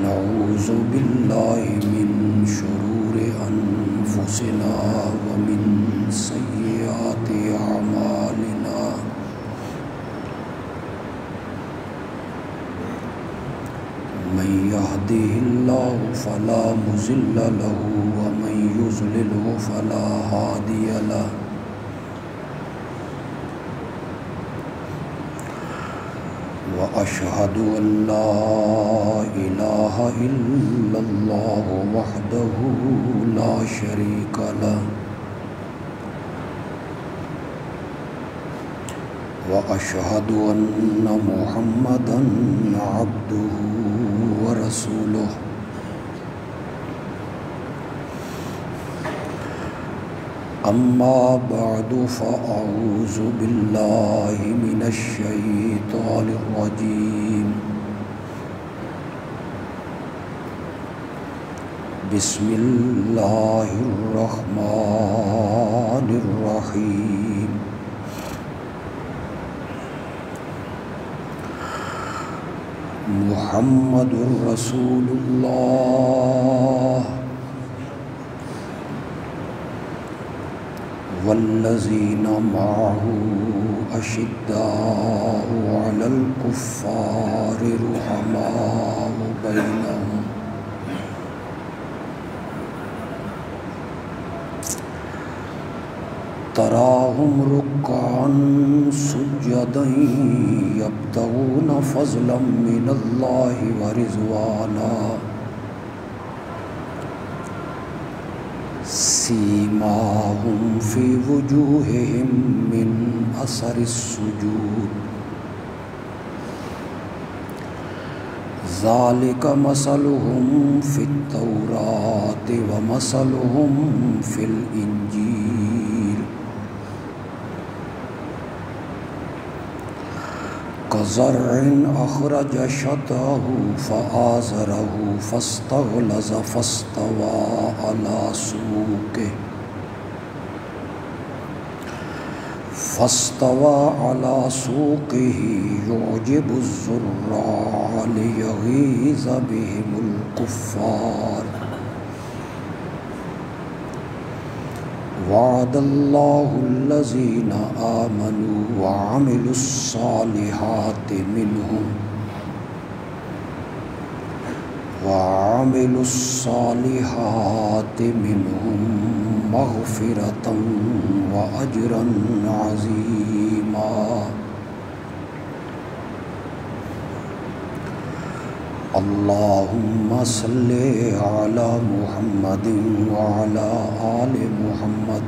نعوذ باللہ من شرور انفسنا ومن سیئات اعمالنا من يهده الله فلا مضل له ومن يضلل فلا هادي له وأشهد أن لا إله إلا الله وحده لا شريك له وأشهد أن محمدًا عبده ورسوله أما بعد فأعوذ بالله من الشيطان الرجيم بسم الله الرحمن الرحيم محمد رسول الله والذين معه أشداء على الكفار رحماء بينهم تراهم ركعا سجدا يبتغون فضلا من الله ورضوانا سيماهم في وجوههم من أثر السجود ذلك مثلهم في التوراة ومثلهم في الإنجيل كزرع أخرج شطأه فآزره فاستغلظ فاستوى على سوقه يعجب الزراع ليغيظ بهم الكفار وعد الله الذين آمنوا وعملوا الصالحات منهم مغفرة وأجرا عظيما اللهم صل على محمد وعلى آل محمد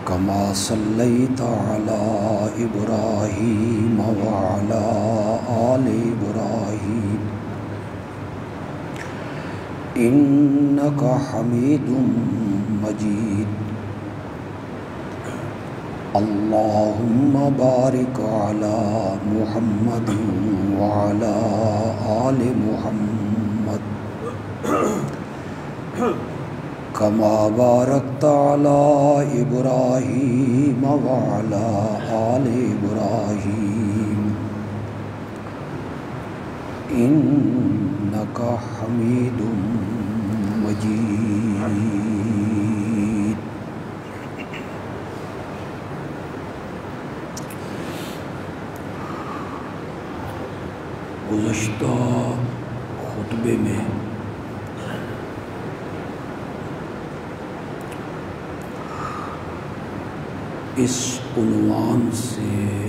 كما صليت على إبراهيم وعلى آل إبراهيم إنك حميد مجيد اللهم بارك على محمد وعلى آل محمد كما باركت على إبراهيم وعلى آل إبراهيم إنك حميد مجيد گزشتہ خطبے میں اس عنوان سے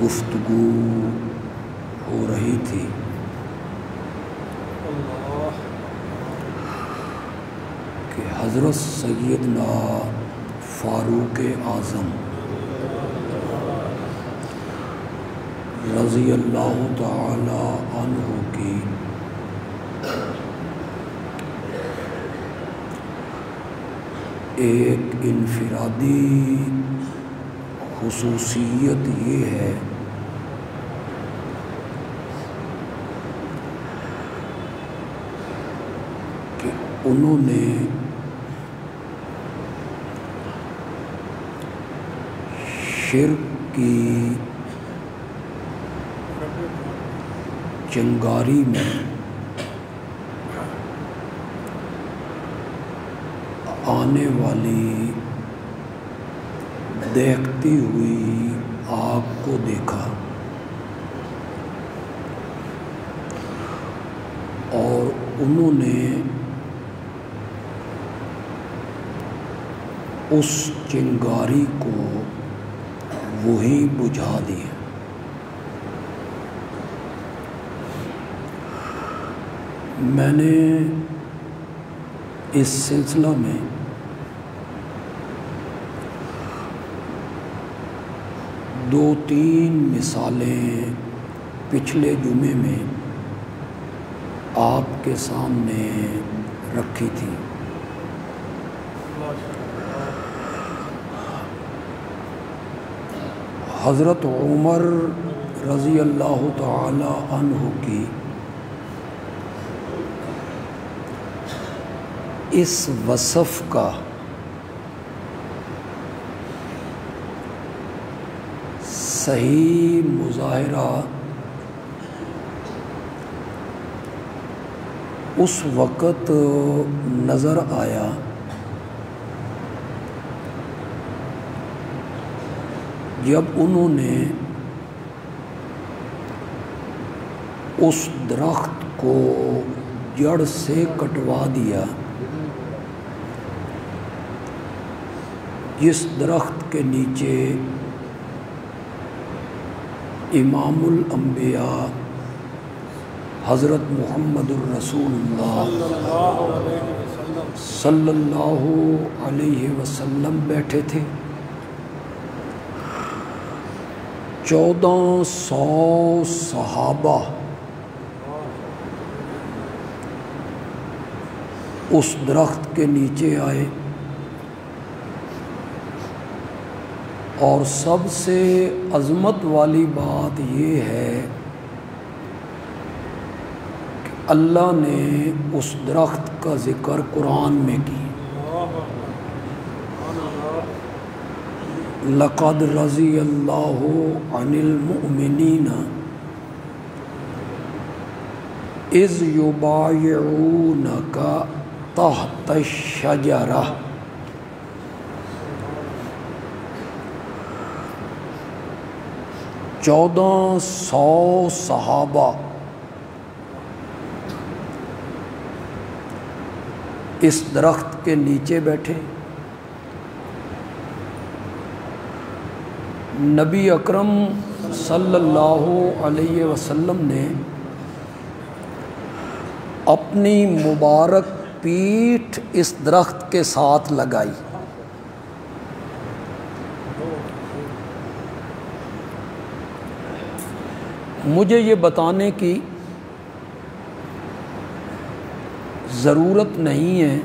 گفتگو ہو رہی تھی کہ حضرت سیدنا فاروق اعظم رضی اللہ تعالی عنہ کی ایک انفرادی خصوصیت یہ ہے کہ انہوں نے شرک کی چنگاری میں آنے والی دیکھتی ہوئی آگ کو دیکھا اور انہوں نے اس چنگاری کو وہی بجھا دیا۔ میں نے اس سلسلہ میں دو تین مثالیں پچھلے جمعے میں آپ کے سامنے رکھی تھی۔ حضرت عمر رضی اللہ تعالی عنہ کی اس وصف کا صحیح مظاہرہ اس وقت نظر آیا جب انہوں نے اس درخت کو جڑ سے کٹوا دیا جس درخت کے نیچے امام الانبیاء حضرت محمد الرسول اللہ صلی اللہ علیہ وسلم بیٹھے تھے۔ 1400 صحابہ اس درخت کے نیچے آئے اور سب سے عظمت والی بات یہ ہے کہ اللہ نے اس درخت کا ذکر قرآن میں کی۔ لقد رضی اللہ عن المؤمنین اذ یبایعونک تحت الشجرہ۔ چودہ سو صحابہ اس درخت کے نیچے بیٹھے، نبی اکرم صلی اللہ علیہ وسلم نے اپنی مبارک پیٹھ اس درخت کے ساتھ لگائی۔ مجھے یہ بتانے کی ضرورت نہیں ہے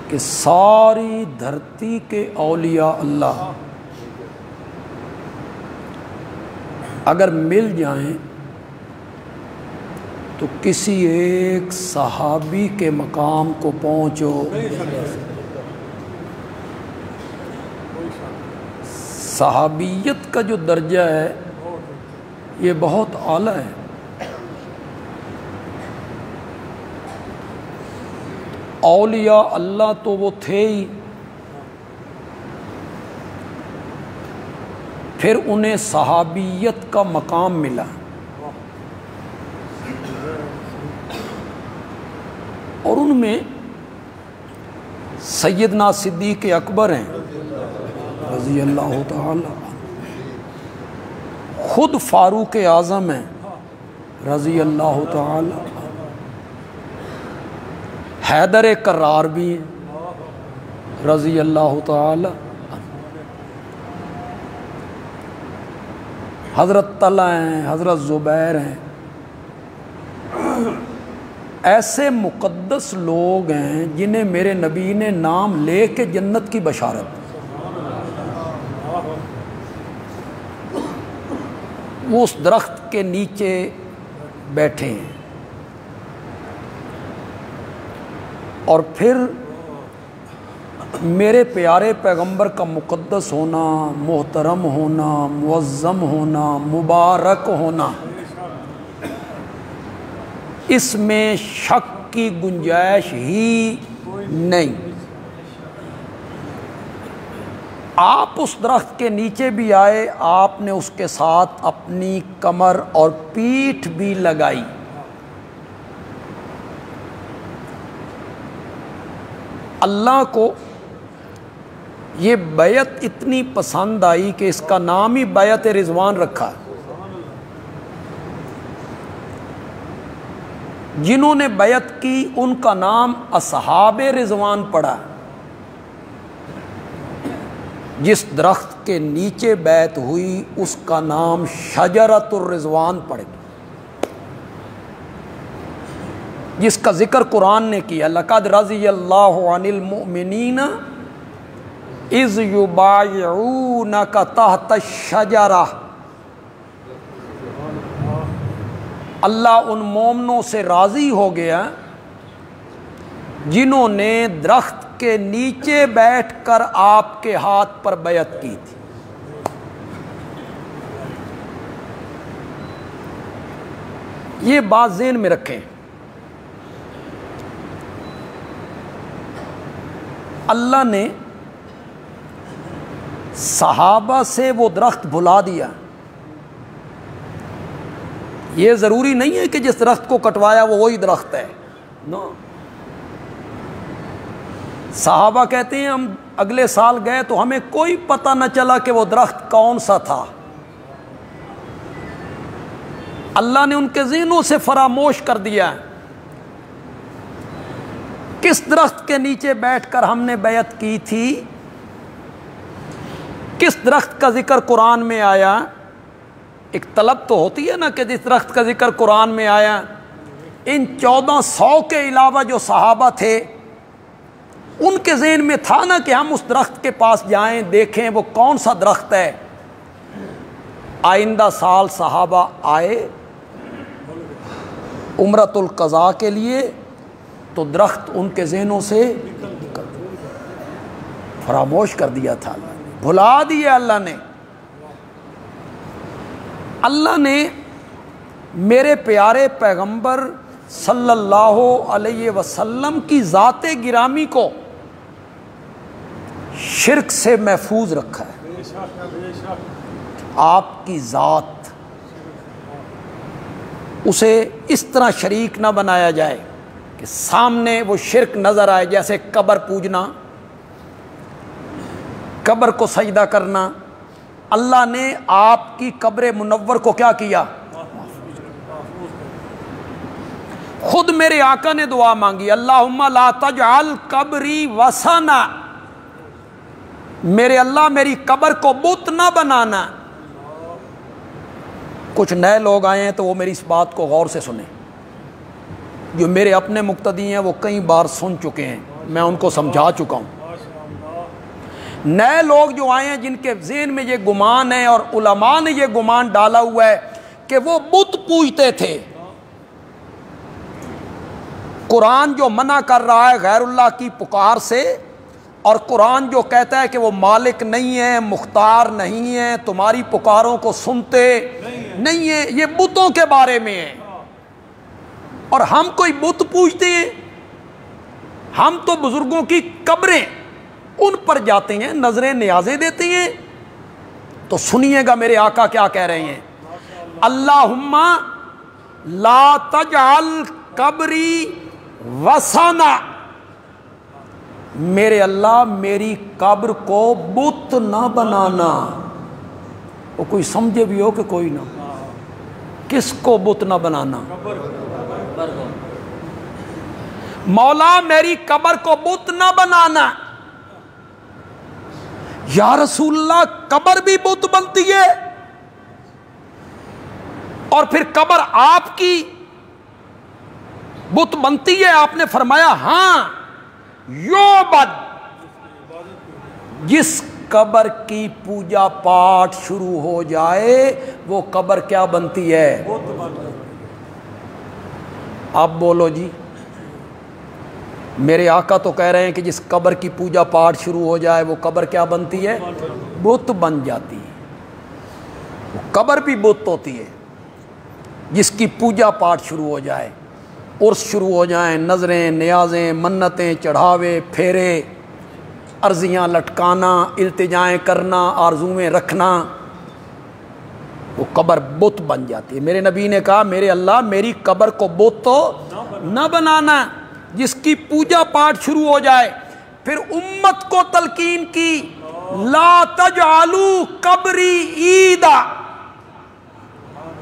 کہ ساری دھرتی کے اولیاء اللہ اگر مل جائیں تو کسی ایک صحابی کے مقام کو پہنچو۔ صحابیت کا جو درجہ ہے یہ بہت اعلیٰ ہے۔ اولیاء اللہ تو وہ تھے ہی، پھر انہیں صحابیت کا مقام ملا، اور ان میں سیدنا صدیق اکبر ہیں رضی اللہ تعالی، خود فاروق اعظم ہیں رضی اللہ تعالی، حیدر کرار بھی ہیں رضی اللہ تعالی، حضرت طلحہ ہیں، حضرت زبیر ہیں۔ ایسے مقدس لوگ ہیں جنہیں میرے نبی نے نام لے کے جنت کی بشارت، وہ اس درخت کے نیچے بیٹھے ہیں، اور پھر میرے پیارے پیغمبر کا مقدس ہونا، محترم ہونا، معظم ہونا، مبارک ہونا، اس میں شک کی گنجائش ہی نہیں۔ آپ اس درخت کے نیچے بھی آئے، آپ نے اس کے ساتھ اپنی کمر اور پیٹھ بھی لگائی۔ اللہ کو یہ بیعت اتنی پسند آئی کہ اس کا نام ہی بیعت رضوان رکھا۔ جنہوں نے بیعت کی ان کا نام اصحاب رضوان پڑا۔ جس درخت کے نیچے بیعت ہوئی اس کا نام شجرۃ الرضوان پڑ گیا۔ جس کا ذکر قرآن نے کیا، لقد رضی اللہ عن المؤمنین اذ یبایعونک تحت الشجرہ، اللہ ان مومنوں سے راضی ہو گیا جنہوں نے درخت کے نیچے بیٹھ کر آپ کے ہاتھ پر بیعت کی تھی۔ یہ بات ذہن میں رکھیں، اللہ نے صحابہ سے وہ درخت بھلا دیا۔ یہ ضروری نہیں ہے کہ جس درخت کو کٹوایا وہ وہی درخت ہے، نو۔ صحابہ کہتے ہیں ہم اگلے سال گئے تو ہمیں کوئی پتہ نہ چلا کہ وہ درخت کون سا تھا، اللہ نے ان کے ذہنوں سے فراموش کر دیا کس درخت کے نیچے بیٹھ کر ہم نے بیعت کی تھی، کس درخت کا ذکر قرآن میں آیا۔ ایک طلب تو ہوتی ہے نا کہ جس درخت کا ذکر قرآن میں آیا، ان 1400 کے علاوہ جو صحابہ تھے ان کے ذہن میں تھا نا کہ ہم اس درخت کے پاس جائیں، دیکھیں وہ کون سا درخت ہے۔ آئندہ سال صحابہ آئے عمرۃ القضاء کے لیے تو درخت ان کے ذہنوں سے فراموش کر دیا تھا، اللہ نے بھلا دیا۔ اللہ نے میرے پیارے پیغمبر صلی اللہ علیہ وسلم کی ذات گرامی کو شرک سے محفوظ رکھا ہے۔ آپ کی ذات، اسے اس طرح شریک نہ بنایا جائے کہ سامنے وہ شرک نظر آئے، جیسے قبر پوجنا، قبر کو سجدہ کرنا۔ اللہ نے آپ کی قبر منور کو کیا کیا؟ خود میرے آقا نے دعا مانگی، اللہم لا تجعل قبری وثنا، میرے اللہ میری قبر کو بت نہ بنانا۔ کچھ نئے لوگ آئے ہیں تو وہ میری اس بات کو غور سے سنیں، جو میرے اپنے مقتدی ہیں وہ کئی بار سن چکے ہیں، میں ان کو سمجھا چکا ہوں۔ نئے لوگ جو آئے ہیں جن کے ذہن میں یہ گمان ہے اور علماء نے یہ گمان ڈالا ہوا ہے کہ وہ بت پوجتے تھے۔ قرآن جو منع کر رہا ہے غیر اللہ کی پکار سے، اور قرآن جو کہتا ہے کہ وہ مالک نہیں ہے، مختار نہیں ہے، تمہاری پکاروں کو سنتے نہیں ہے، یہ بتوں کے بارے میں ہے۔ اور ہم کوئی بت پوجتے ہیں؟ ہم تو بزرگوں کی قبریں ان پر جاتے ہیں، نظریں نیازیں دیتے ہیں۔ تو سنیے گا میرے آقا کیا کہہ رہے ہیں، اللہم لا تجعل قبری وثنا، میرے اللہ میری قبر کو بت نہ بنانا۔ وہ کوئی سمجھے بھی ہو کہ کوئی نہ، کس کو بت نہ بنانا؟ مولا میری قبر کو بت نہ بنانا۔ یا رسول اللہ قبر بھی بت بنتی ہے؟ اور پھر قبر آپ کی بت بنتی ہے؟ آپ نے فرمایا ہاں، یعبد، جس قبر کی پوجا پاٹ شروع ہو جائے وہ قبر کیا بنتی ہے؟ اب بولو جی، میرے آقا تو کہہ رہے ہیں کہ جس قبر کی پوجا پاٹ شروع ہو جائے وہ قبر کیا بنتی ہے؟ بت بن جاتی ہے۔ وہ قبر بھی بت ہوتی ہے جس کی پوجا پاٹ شروع ہو جائے، عرس شروع ہو جائیں، نظریں، نیازیں، منتیں، چڑھاوے، پھیرے، عرضیاں لٹکانا، التجائیں کرنا، آرزویں رکھنا، وہ قبر بت بن جاتی ہے۔ میرے نبی نے کہا میرے اللہ میری قبر کو بت تو نہ بنانا جس کی پوجا پاٹ شروع ہو جائے۔ پھر امت کو تلقین کی، لا تجعلوا قبری عیدا،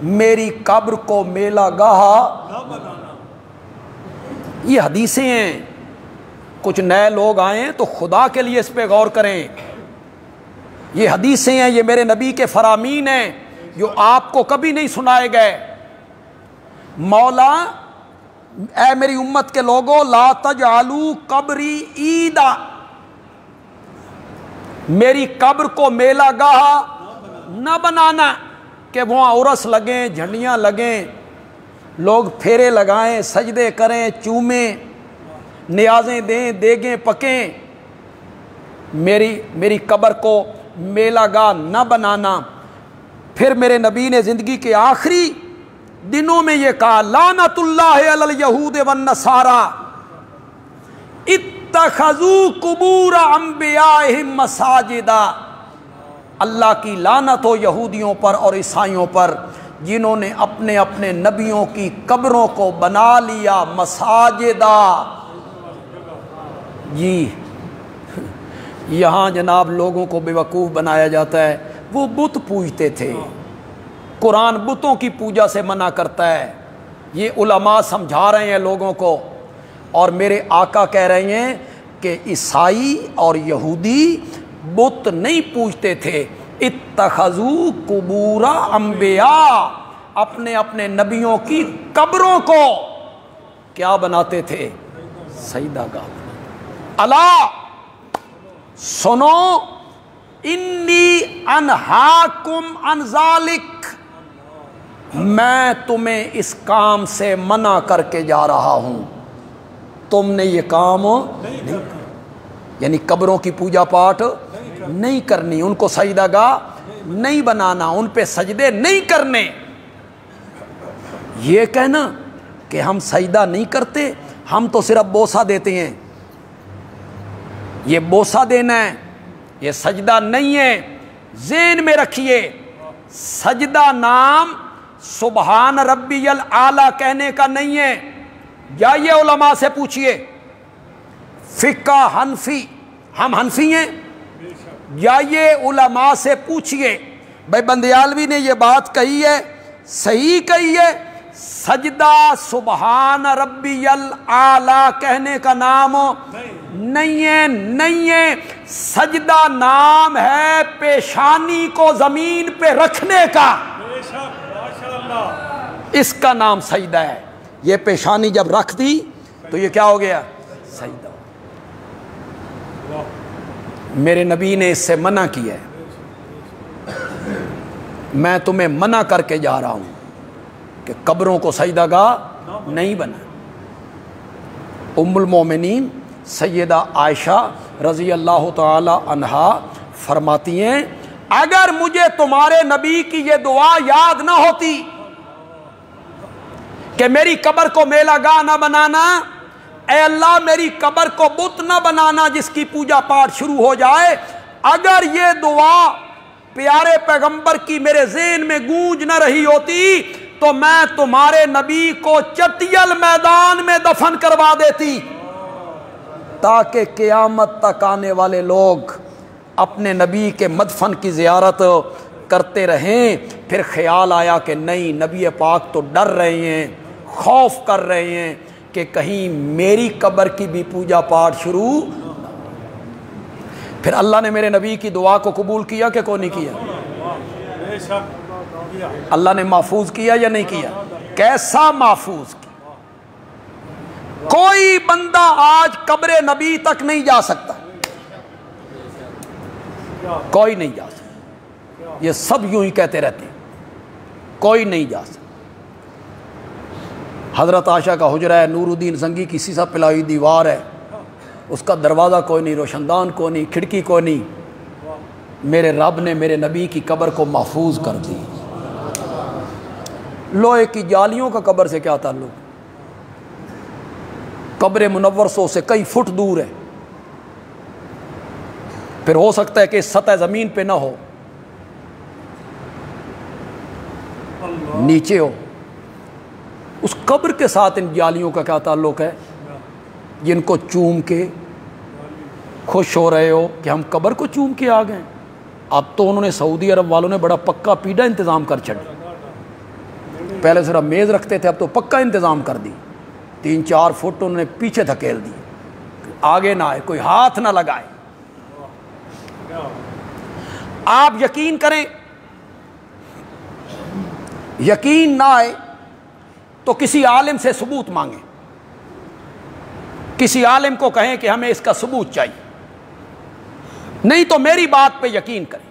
میری قبر کو میلہ گاہ۔ یہ حدیثیں ہیں، کچھ نئے لوگ آئیں تو خدا کے لیے اس پہ غور کریں۔ یہ حدیثیں ہیں، یہ میرے نبی کے فرامین ہیں جو آپ کو کبھی نہیں سنائے گئے۔ مولا اے میری امت کے لوگوں، لا تجعلوا قبری عیدا، میری قبر کو میلہ گاہ نہ بنانا کہ وہاں عرس لگیں، جھنڈیاں لگیں، لوگ پھیرے لگائیں، سجدے کریں، چومیں، نیازیں دیں، دیگیں پکیں۔ میری قبر کو میلہ گاہ نہ بنانا۔ پھر میرے نبی نے زندگی کے آخری دنوں میں یہ کہا، لعنت اللہ علی الیہود والنصارى اتخذوا قبور انبیائہم مساجدا، اللہ کی لعنت ہو یہودیوں پر اور عیسائیوں پر جنہوں نے اپنے اپنے نبیوں کی قبروں کو بنا لیا مساجدہ۔ جی یہاں جناب لوگوں کو بیوقوف بنایا جاتا ہے، وہ بت پوجتے تھے، قرآن بتوں کی پوجا سے منع کرتا ہے۔ یہ علماء سمجھا رہے ہیں لوگوں کو، اور میرے آقا کہہ رہے ہیں کہ عیسائی اور یہودی بت نہیں پوجتے تھے، اتخذوا قبور انبیاء، اپنے اپنے نبیوں کی قبروں کو کیا بناتے تھے؟ سجدہ گاہ۔ الا سنو انی انہاکم عن ذالک، میں تمہیں اس کام سے منع کر کے جا رہا ہوں، تم نے یہ کام نہیں کرنا، یعنی قبروں کی پوجا پاٹ نہیں کرنی، ان کو سجدہ گاہ نہیں بنانا، ان پہ سجدے نہیں کرنے۔ یہ کہنا کہ ہم سجدہ نہیں کرتے، ہم تو صرف بوسہ دیتے ہیں، یہ بوسہ دینا ہے، یہ سجدہ نہیں ہے۔ ذہن میں رکھیے، سجدہ نام سبحان ربی الاعلیٰ کہنے کا نہیں ہے۔ جائیے علماء سے پوچھئے، فقہ حنفی، ہم حنفی ہیں، جائیے علماء سے پوچھئے، بھائی بندیالوی نے یہ بات کہی ہے، صحیح کہی ہے، سجدہ سبحان ربی الاعلیٰ کہنے کا نام نہیں ہے، سجدہ نام ہے پیشانی کو زمین پہ رکھنے کا، اس کا نام سجدہ ہے۔ یہ پیشانی جب رکھ دی تو یہ کیا ہو گیا؟ سجدہ۔ میرے نبی نے اس سے منع کیا ہے، میں تمہیں منع کر کے جا رہا ہوں کہ قبروں کو سجدہ گاہ نہیں بنا۔ ام المومنین سیدہ عائشہ رضی اللہ تعالی عنہا فرماتی ہیں، اگر مجھے تمہارے نبی کی یہ دعا یاد نہ ہوتی کہ میری قبر کو میلہ گاہ نہ بنانا، اے اللہ میری قبر کو بت نہ بنانا جس کی پوجا پاٹ شروع ہو جائے، اگر یہ دعا پیارے پیغمبر کی میرے ذہن میں گونج نہ رہی ہوتی تو میں تمہارے نبی کو چٹیل میدان میں دفن کروا دیتی، تاکہ قیامت تک آنے والے لوگ اپنے نبی کے مدفن کی زیارت کرتے رہیں۔ پھر خیال آیا کہ نہیں، نبی پاک تو ڈر رہے ہیں، خوف کر رہے ہیں کہ کہیں میری قبر کی بھی پوجا پاٹ شروع۔ پھر اللہ نے میرے نبی کی دعا کو قبول کیا کہ کوئی نہیں کیا؟ اللہ نے محفوظ کیا یا نہیں کیا؟ کیسا محفوظ کیا؟ کوئی بندہ آج قبر نبی تک نہیں جا سکتا، کوئی نہیں جا سکتا، یہ سب یوں ہی کہتے رہتے ہیں، کوئی نہیں جا سکتا۔ حضرت عائشہ کا حجرہ ہے، نور الدین زنگی کی سیسا پلائی دیوار ہے، اس کا دروازہ کوئی نہیں، روشندان کوئی نہیں، کھڑکی کوئی نہیں، میرے رب نے میرے نبی کی قبر کو محفوظ کر دی۔ لوہے کی جالیوں کا قبر سے کیا تعلق؟ قبر منور سے کئی فٹ دور ہے، پھر ہو سکتا ہے کہ سطح زمین پہ نہ ہو، نیچے ہو۔ اس قبر کے ساتھ ان جالیوں کا کیا تعلق ہے جن کو چوم کے خوش ہو رہے ہو کہ ہم قبر کو چوم کے آ گئے؟ اب تو انہوں نے سعودی عرب والوں نے بڑا پکا پیڈا انتظام کر چھڑا، پہلے صرف میز رکھتے تھے، اب تو پکا انتظام کر دی، 3-4 فٹ انہوں نے پیچھے دھکیل دی، آگے نہ آئے، کوئی ہاتھ نہ لگائے۔ آپ یقین کریں، یقین نہ آئے تو کسی عالم سے ثبوت مانگیں، کسی عالم کو کہیں کہ ہمیں اس کا ثبوت چاہیے، نہیں تو میری بات پہ یقین کریں۔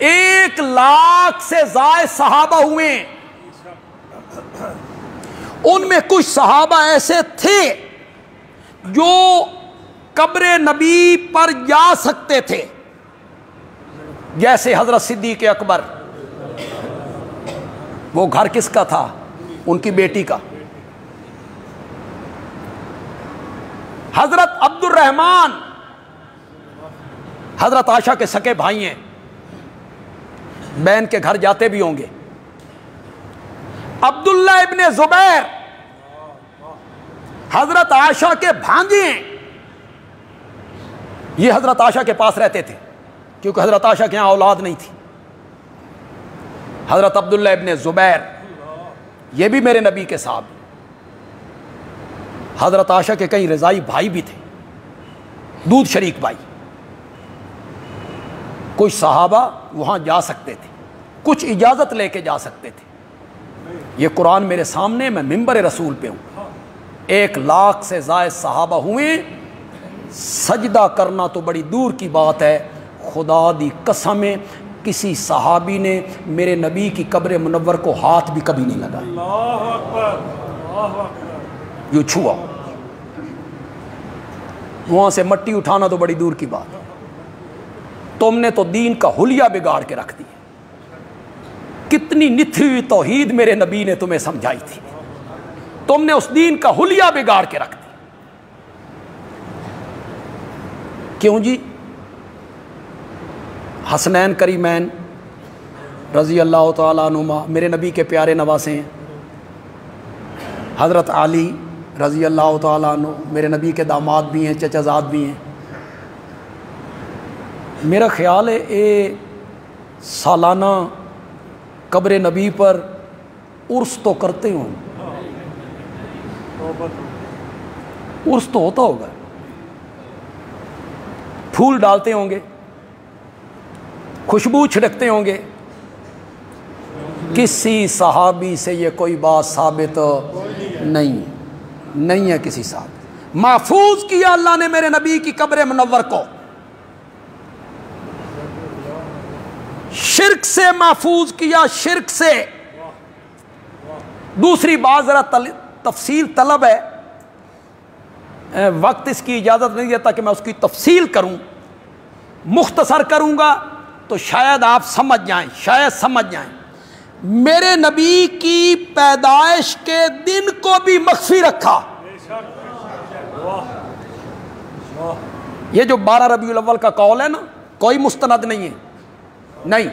1 لاکھ سے زائد صحابہ ہوئے، ان میں کچھ صحابہ ایسے تھے جو قبر نبی پر جا سکتے تھے، جیسے حضرت صدیق اکبر۔ وہ گھر کس کا تھا؟ ان کی بیٹی کا۔ حضرت عبد الرحمن حضرت عائشہ کے سکے بھائی ہیں، بہن کے گھر جاتے بھی ہوں گے۔ عبداللہ ابن زبیر حضرت عائشہ کے بھانجے ہیں، یہ حضرت عائشہ کے پاس رہتے تھے کیونکہ حضرت عائشہ کے یہاں اولاد نہیں تھی۔ حضرت عبداللہ ابن زبیر یہ بھی میرے نبی کے صاحب، حضرت عائشہ کے کئی رضائی بھائی بھی تھے، دودھ شریک بھائی۔ کچھ صحابہ وہاں جا سکتے تھے، کچھ اجازت لے کے جا سکتے تھے۔ یہ قرآن میرے سامنے، میں منبر رسول پہ ہوں۔ 1 لاکھ سے زائد صحابہ ہوئے، سجدہ کرنا تو بڑی دور کی بات ہے۔ خدا دی قسم کسی صحابی نے میرے نبی کی قبر منور کو ہاتھ بھی کبھی نہیں لگایا، اللہ اکبر، اللہ اکبر، یوں چھوا۔ وہاں سے مٹی اٹھانا تو بڑی دور کی بات ہے۔ تم نے تو دین کا حلیہ بگاڑ کے رکھ دیا۔ کتنی نتھی ہوئی توحید میرے نبی نے تمہیں سمجھائی تھی، تم نے اس دین کا حلیہ بگاڑ کے رکھ دیا۔ کیوں جی؟ حسنین کریمین رضی اللہ تعالیٰ عنہما میرے نبی کے پیارے نواسے ہیں، حضرت علی رضی اللہ تعالیٰ عنہ میرے نبی کے داماد بھی ہیں، چچا زاد بھی ہیں۔ میرا خیال ہے یہ سالانہ قبر نبی پر عرس تو کرتے ہوں، عرس تو ہوتا ہوگا، پھول ڈالتے ہوں گے، خوشبو چھڑکتے ہوں گے۔ کسی صحابی سے یہ کوئی بات ثابت نہیں ہے، کسی صحابی۔ محفوظ کیا اللہ نے میرے نبی کی قبر منور کو، شرک سے محفوظ کیا، شرک سے۔ دوسری بات ذرا تفصیل طلب ہے، وقت اس کی اجازت نہیں دیتا کہ میں اس کی تفصیل کروں، مختصر کروں گا تو شاید آپ سمجھ جائیں، شاید سمجھ جائیں۔ میرے نبی کی پیدائش کے دن کو بھی مخفی رکھا۔ یہ جو 12 ربیع الاول کا قول ہے نا، کوئی مستند نہیں ہے، نہیں،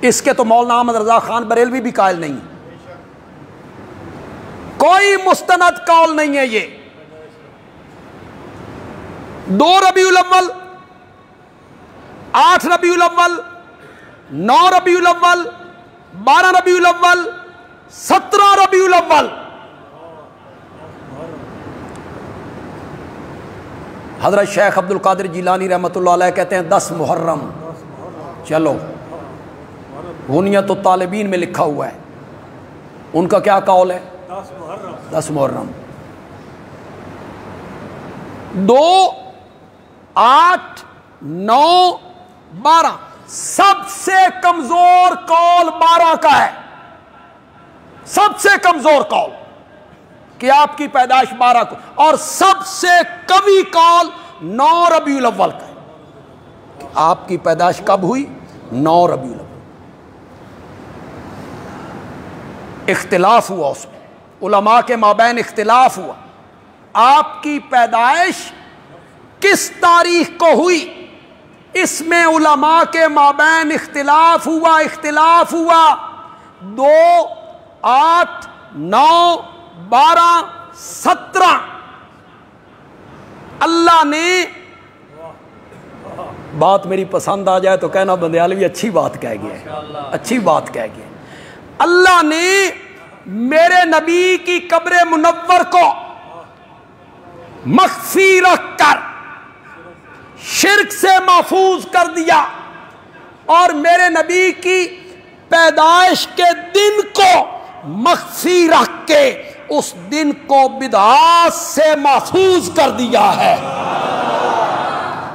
اس کے تو مولانا احمد رضا خان بریلوی بھی قائل نہیں، کوئی مستند قول نہیں ہے۔ یہ 2 ربیع الاول، 8 ربیع الاول، 9 ربیع الاول، 12 ربیع الاول، 17 ربیع الاول۔ حضرت شیخ عبد القادر جیلانی رحمۃ اللہ علیہ کہتے ہیں 10 محرم۔ چلو غنیت الطالبین میں لکھا ہوا ہے، ان کا کیا قول ہے؟ 10 محرم۔ 2، 8، 9، 12، سب سے کمزور قول 12 کا ہے، سب سے کمزور قول۔ کہ آپ کی پیدائش 12 کو، اور سب سے قوی قول 9 ربیع الاول کا ہے کہ آپ کی پیدائش کب ہوئی؟ 9 ربیع الاول۔ اختلاف ہوا اس میں، علماء کے مابین اختلاف ہوا، آپ کی پیدائش کس تاریخ کو ہوئی؟ اس میں علماء کے مابین اختلاف ہوا 2، 8، 9، 12، 17۔ اللہ نے، بات میری پسند آ جائے تو کہنا بندیالوی اچھی بات کہہ گیا، اچھی بات کہہ گیا، اللہ نے میرے نبی کی قبر منور کو مخفی رکھ کر شرک سے محفوظ کر دیا، اور میرے نبی کی پیدائش کے دن کو مخفی رکھ کے اس دن کو بدعات سے محفوظ کر دیا ہے۔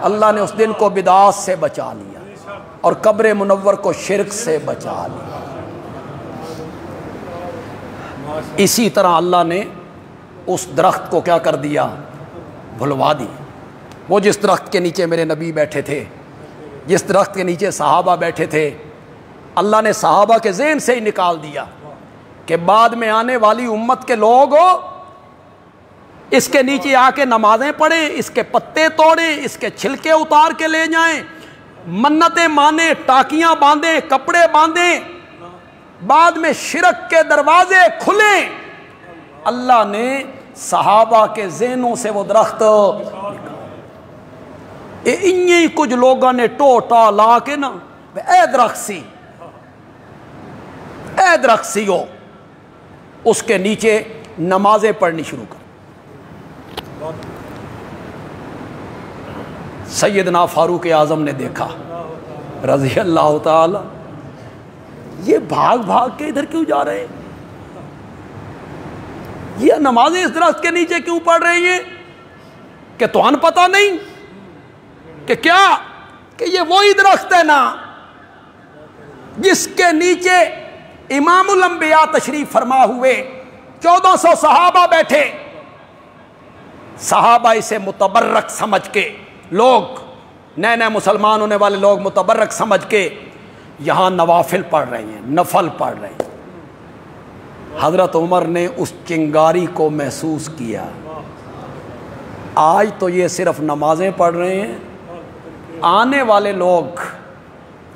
اللہ نے اس دن کو بدعات سے بچا لیا اور قبر منور کو شرک سے بچا لیا۔ اسی طرح اللہ نے اس درخت کو کیا کر دیا؟ بھلوا دی۔ وہ جس درخت کے نیچے میرے نبی بیٹھے تھے، جس درخت کے نیچے صحابہ بیٹھے تھے، اللہ نے صحابہ کے ذہن سے ہی نکال دیا کہ بعد میں آنے والی امت کے لوگ اس کے نیچے آ کے نمازیں پڑھیں، اس کے پتے توڑیں، اس کے چھلکے اتار کے لے جائیں، منتیں مانیں، ٹاکیاں باندھیں، کپڑے باندھیں، بعد میں شرک کے دروازے کھلیں۔ اللہ نے صحابہ کے ذہنوں سے وہ درخت، انہی کچھ لوگوں نے ٹوٹا لا کے نا، اے درخت سی ہو، اس کے نیچے نمازیں پڑھنی شروع کر۔ سیدنا فاروق اعظم نے دیکھا رضی اللہ تعالی، یہ بھاگ بھاگ کے ادھر کیوں جا رہے ہیں؟ یہ نمازیں اس درخت کے نیچے کیوں پڑھ رہے ہیں؟ کہ تو ان پتہ نہیں کہ کیا کہ یہ وہی درخت ہے نا جس کے نیچے امام الانبیاء تشریف فرما ہوئے 1400 صحابہ بیٹھے، صحابہ اسے متبرک سمجھ کے، لوگ نئے نئے مسلمان ہونے والے لوگ متبرک سمجھ کے یہاں نوافل پڑھ رہے ہیں، نفل پڑھ رہے ہیں۔ حضرت عمر نے اس چنگاری کو محسوس کیا، آج تو یہ صرف نمازیں پڑھ رہے ہیں، آنے والے لوگ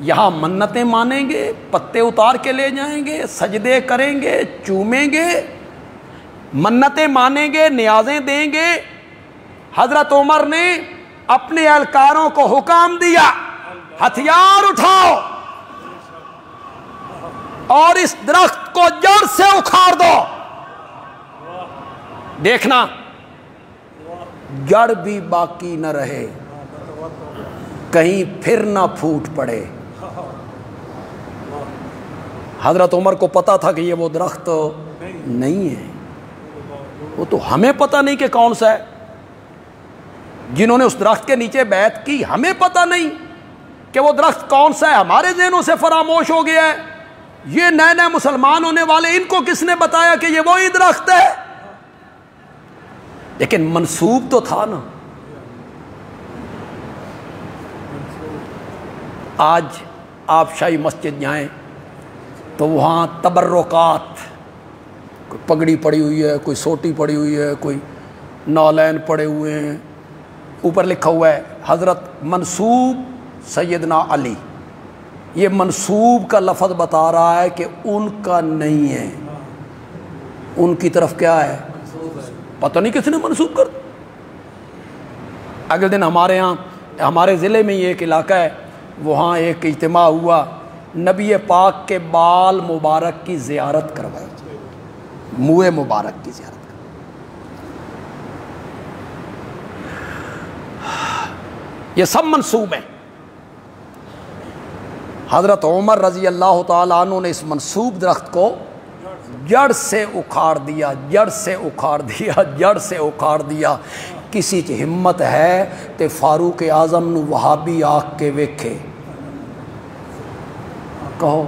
یہاں منتیں مانیں گے، پتے اتار کے لے جائیں گے، سجدے کریں گے، چومیں گے، منتیں مانیں گے، نیازیں دیں گے۔ حضرت عمر نے اپنے اہلکاروں کو حکم دیا، ہتھیار اٹھاؤ اور اس درخت کو جڑ سے اکھاڑ دو۔ دیکھنا جڑ بھی باقی نہ رہے، کہیں پھر نہ پھوٹ پڑے۔ حضرت عمر کو پتا تھا کہ یہ وہ درخت نہیں ہے، وہ تو ہمیں پتہ نہیں کہ کون سا ہے، جنہوں نے اس درخت کے نیچے بیعت کی ہمیں پتہ نہیں کہ وہ درخت کون سا ہے، ہمارے ذہنوں سے فراموش ہو گیا ہے۔ یہ نئے نئے مسلمان ہونے والے، ان کو کس نے بتایا کہ یہ وہی درخت ہے؟ لیکن منسوب تو تھا نا۔ آج آپ شاہی مسجد جائیں تو وہاں تبرکات، کوئی پگڑی پڑی ہوئی ہے، کوئی سوٹی پڑی ہوئی ہے، کوئی نالین پڑے ہوئے ہیں، اوپر لکھا ہوا ہے حضرت منسوب سیدنا علی۔ یہ منسوب کا لفظ بتا رہا ہے کہ ان کا نہیں ہے، ان کی طرف کیا ہے؟ پتہ نہیں کس نے منسوب کر۔ اگلے دن ہمارے ہاں، ہمارے ضلع میں یہ ایک علاقہ ہے، وہاں ایک اجتماع ہوا، نبی پاک کے بال مبارک کی زیارت کروائی، منہ مبارک کی زیارت۔ یہ سب منسوب ہیں۔ حضرت عمر رضی اللہ تعالیٰ عنہ نے اس منسوب درخت کو جڑ سے اکھاڑ دیا، جڑ سے اکھاڑ دیا، جڑ سے اکھاڑ دیا۔ کسی چ ہمت ہے تے فاروق اعظم نو وہابی آکھ کے ویکھے، کہو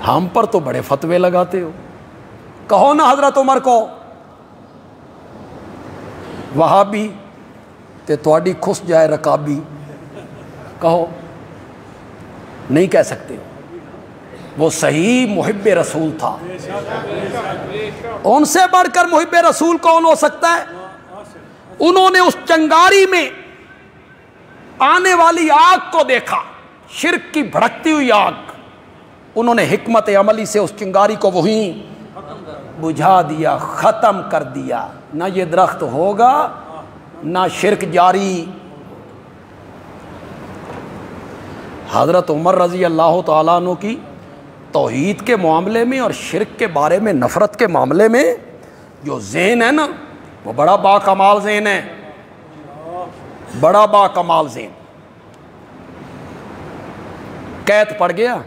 ہم پر تو بڑے فتوے لگاتے ہو، کہو نا حضرت عمر کو وہابی تے تواڈی کھس جائے رکابی، کہو، نہیں کہہ سکتے. وہ صحیح محب رسول تھا. ان سے بڑھ کر محب رسول کون ہو سکتا ہے؟ انہوں نے اس چنگاری میں آنے والی آگ کو دیکھا، شرک کی بھڑکتی ہوئی آگ. انہوں نے حکمت عملی سے اس چنگاری کو وہیں بجھا دیا، ختم کر دیا. نہ یہ درخت ہوگا نہ شرک جاری. حضرت عمر رضی اللہ تعالیٰ عنہ کی توحید کے معاملے میں اور شرک کے بارے میں نفرت کے معاملے میں جو ذہن ہے نا، وہ بڑا با کمال ذہن ہے، بڑا با کمال ذہن. قید پڑ گیا،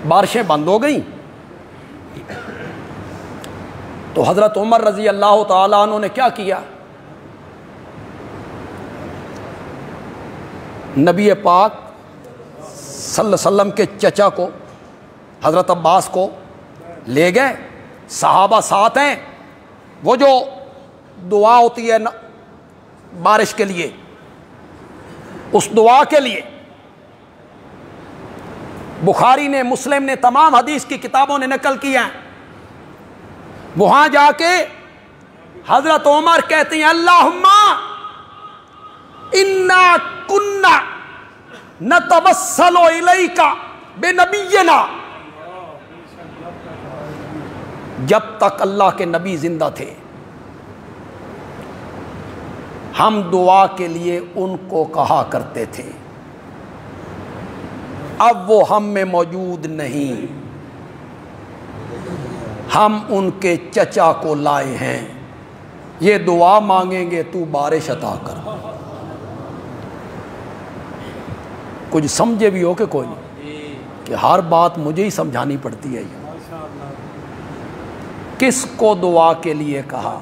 بارشیں بند ہو گئیں، تو حضرت عمر رضی اللہ تعالیٰ عنہ نے کیا کیا؟ نبی پاک صلی اللہ علیہ وسلم کے چچا کو، حضرت عباس کو لے گئے. صحابہ ساتھ ہیں. وہ جو دعا ہوتی ہے بارش کے لیے، اس دعا کے لیے بخاری نے، مسلم نے، تمام حدیث کی کتابوں نے نقل کیا ہے. وہاں جا کے حضرت عمر کہتے ہیں اللہم انا کنا نتوسل الیک بنبینا. جب تک اللہ کے نبی زندہ تھے ہم دعا کے لیے ان کو کہا کرتے تھے. اب وہ ہم میں موجود نہیں، ہم ان کے چچا کو لائے ہیں. یہ دعا مانگیں گے تو بارش عطا کر. کچھ سمجھے بھی ہو کہ کوئی نہیں کہ ہر بات مجھے ہی سمجھانی پڑتی ہے. کس کو دعا کے لیے کہا؟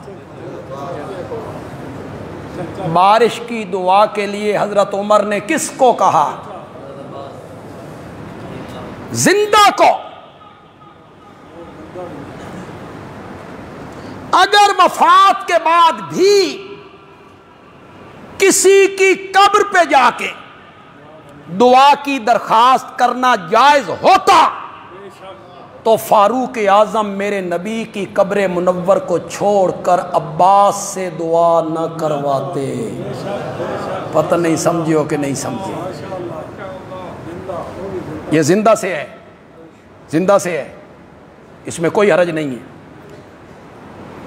بارش کی دعا کے لیے حضرت عمر نے کس کو کہا؟ زندہ کو. اگر وفات کے بعد بھی کسی کی قبر پہ جا کے دعا کی درخواست کرنا جائز ہوتا تو فاروق اعظم میرے نبی کی قبر منور کو چھوڑ کر عباس سے دعا نہ کرواتے. پتہ نہیں سمجھے ہو کہ نہیں سمجھے. یہ زندہ سے ہے، زندہ سے ہے، اس میں کوئی حرج نہیں ہے.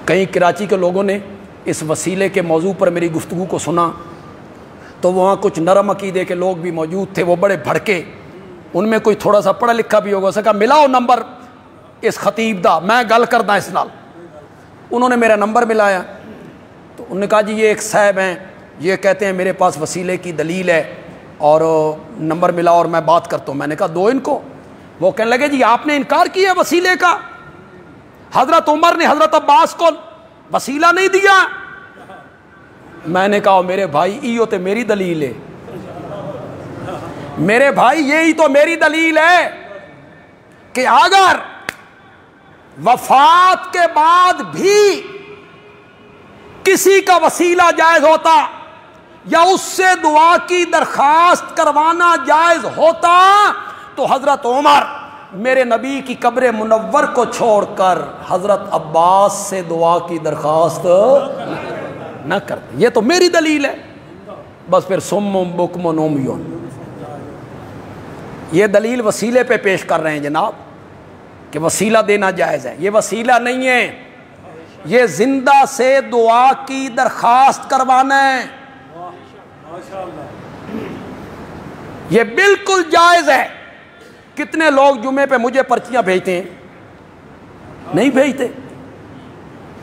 کہیں کراچی کے لوگوں نے اس وسیلے کے موضوع پر میری گفتگو کو سنا تو وہاں کچھ نرم عقیدے کے لوگ بھی موجود تھے. وہ بڑے بھڑکے، ان میں کوئی تھوڑا سا پڑھا لکھا بھی ہوگا. سکا ملاؤ نمبر اس خطیب دا، میں گل کردا اس نال. انہوں نے میرا نمبر ملایا تو انہوں نے کہا جی یہ ایک صاحب ہیں، یہ کہتے ہیں میرے پاس وسیلے کی دلیل ہے اور نمبر ملا اور میں بات کرتا ہوں. میں نے کہا دو ان کو. وہ کہنے لگے جی آپ نے انکار کیا وسیلے کا؟ حضرت عمر نے حضرت عباس کو وسیلہ نہیں دیا. میں نے کہا میرے بھائی ایو تے میری دلیل ہے، میرے بھائی یہی تو میری دلیل ہے کہ اگر وفات کے بعد بھی کسی کا وسیلہ جائز ہوتا یا اس سے دعا کی درخواست کروانا جائز ہوتا تو حضرت عمر میرے نبی کی قبر منور کو چھوڑ کر حضرت عباس سے دعا کی درخواست نہ کرتے. یہ تو میری دلیل ہے. بس پھر سمم بکم عمیون. یہ دلیل وسیلے پہ پیش کر رہے ہیں جناب کہ وسیلہ دینا جائز ہے. یہ وسیلہ نہیں ہے، یہ زندہ سے دعا کی درخواست کروانا ہے. یہ بالکل جائز ہے. کتنے لوگ جمعے پہ مجھے پرچیاں بھیجتے ہیں؟ نہیں بھیجتے.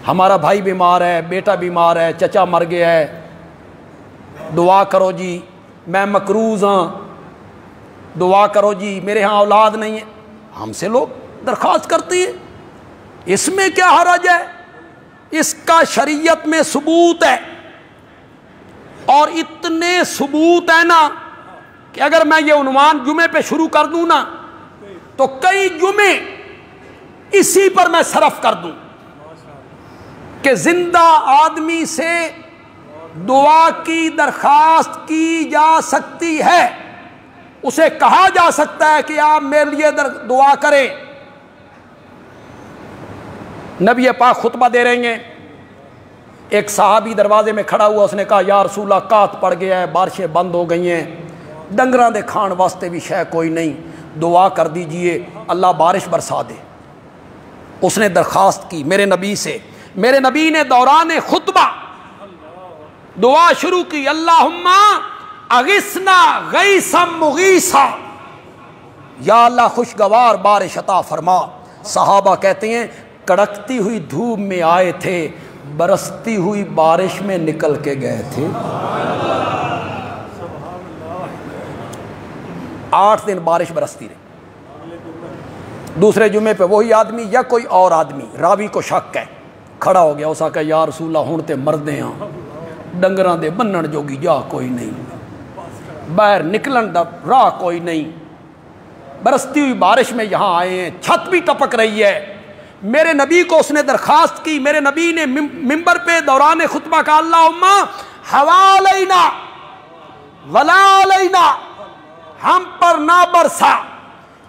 ہمارا بھائی بیمار ہے، بیٹا بیمار ہے، چچا مر گیا ہے، دعا کرو جی، میں مقروض ہاں، دعا کرو جی، میرے ہاں اولاد نہیں ہے. ہم سے لوگ درخواست کرتی ہے. اس میں کیا حرج ہے؟ اس کا شریعت میں ثبوت ہے، اور اتنے ثبوت ہے نا کہ اگر میں یہ عنوان جمعے پہ شروع کر دوں نا تو کئی جمعے اسی پر میں صرف کر دوں کہ زندہ آدمی سے دعا کی درخواست کی جا سکتی ہے، اسے کہا جا سکتا ہے کہ آپ میرے لیے دعا کریں۔ نبی پاک خطبہ دے رہے ہیں، ایک صحابی دروازے میں کھڑا ہوا، اس نے کہا یا رسول اللہ قحط پڑ گیا ہے، بارشیں بند ہو گئی ہیں، ڈنگراں دے کھان واسطے بھی شے کوئی نہیں، دعا کر دیجئے اللہ بارش برسا دے۔ اس نے درخواست کی میرے نبی سے، میرے نبی نے دوران خطبہ دعا شروع کی، اللہم اغثنا غیثا مغیثا، یا اللہ خوشگوار بارش عطا فرما۔ صحابہ کہتے ہیں کڑکتی ہوئی دھوپ میں آئے تھے، برستی ہوئی بارش میں نکل کے گئے تھے۔ 8 دن بارش برستی رہی۔ دوسرے جمعے پہ وہی آدمی یا کوئی اور آدمی، راوی کو شک ہے، کھڑا ہو گیا، اسا کہا یا رسول اللہ ہن تے مردے ہاں، ڈنگراں دے بنن جوگی جا کوئی نہیں، باہر نکلن دا راہ کوئی نہیں، برستی ہوئی بارش میں یہاں آئے ہیں، چھت بھی ٹپک رہی ہے۔ میرے نبی کو اس نے درخواست کی، میرے نبی نے ممبر پہ دوران خطبہ کا اللہم حوا علینا ولا علینا، ہم پر نہ برسا،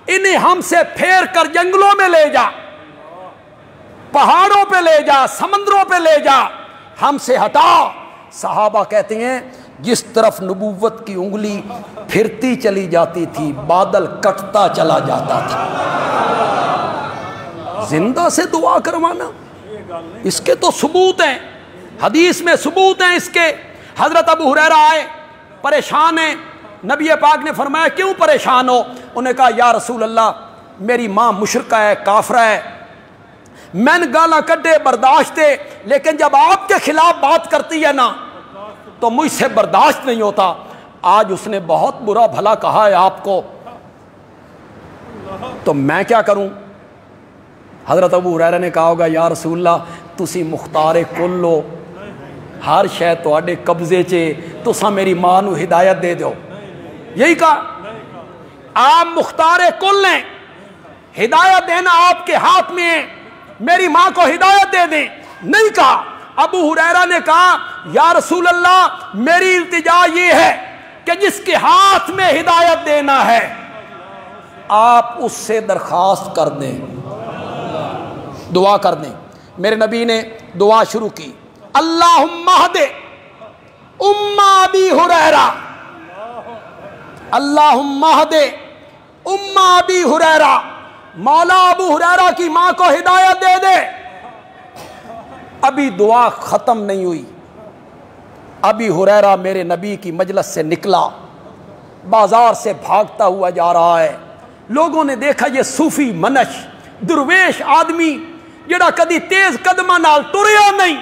انہیں ہم سے پھیر کر جنگلوں میں لے جا، پہاڑوں پہ لے جا، سمندروں پہ لے جا، ہم سے ہٹا۔ صحابہ کہتے ہیں جس طرف نبوت کی انگلی پھرتی چلی جاتی تھی بادل کٹتا چلا جاتا تھا۔ زندہ سے دعا کروانا، اس کے تو ثبوت ہیں، حدیث میں ثبوت ہیں اس کے۔ حضرت ابو ہریرہ آئے، پریشان ہیں، نبی پاک نے فرمایا کیوں پریشان ہو؟ انہوں نے کہا یا رسول اللہ میری ماں مشرکہ ہے، کافرہ ہے، میں نے گالاں کڈے برداشت ہے، لیکن جب آپ کے خلاف بات کرتی ہے نا تو مجھ سے برداشت نہیں ہوتا۔ آج اس نے بہت برا بھلا کہا ہے آپ کو، تو میں کیا کروں؟ حضرت ابو ہریرہ نے کہا ہوگا یا رسول اللہ تسی مختار کل لو، ہر شے تواڈے قبضے چے، تساں میری ماں نو ہدایت دے دو، یہی کہا؟ آپ مختار کل ہیں، ہدایت دینا آپ کے ہاتھ میں ہے، میری ماں کو ہدایت دے دیں، نہیں کہا۔ ابو ہریرہ نے کہا یا رسول اللہ میری التجا یہ ہے کہ جس کے ہاتھ میں ہدایت دینا ہے آپ اس سے درخواست کر دیں، دعا کر دیں۔ میرے نبی نے دعا شروع کی، اللہم اہد ام ابی ہریرہ، اللہم اہد ام ابی ہریرہ، مولا ابو ہریرہ کی ماں کو ہدایت دے دے۔ ابھی دعا ختم نہیں ہوئی، ابی ہریرہ میرے نبی کی مجلس سے نکلا، بازار سے بھاگتا ہوا جا رہا ہے۔ لوگوں نے دیکھا یہ صوفی منش درویش آدمی جڑا کدی تیز قدمہ نال ٹریا نہیں،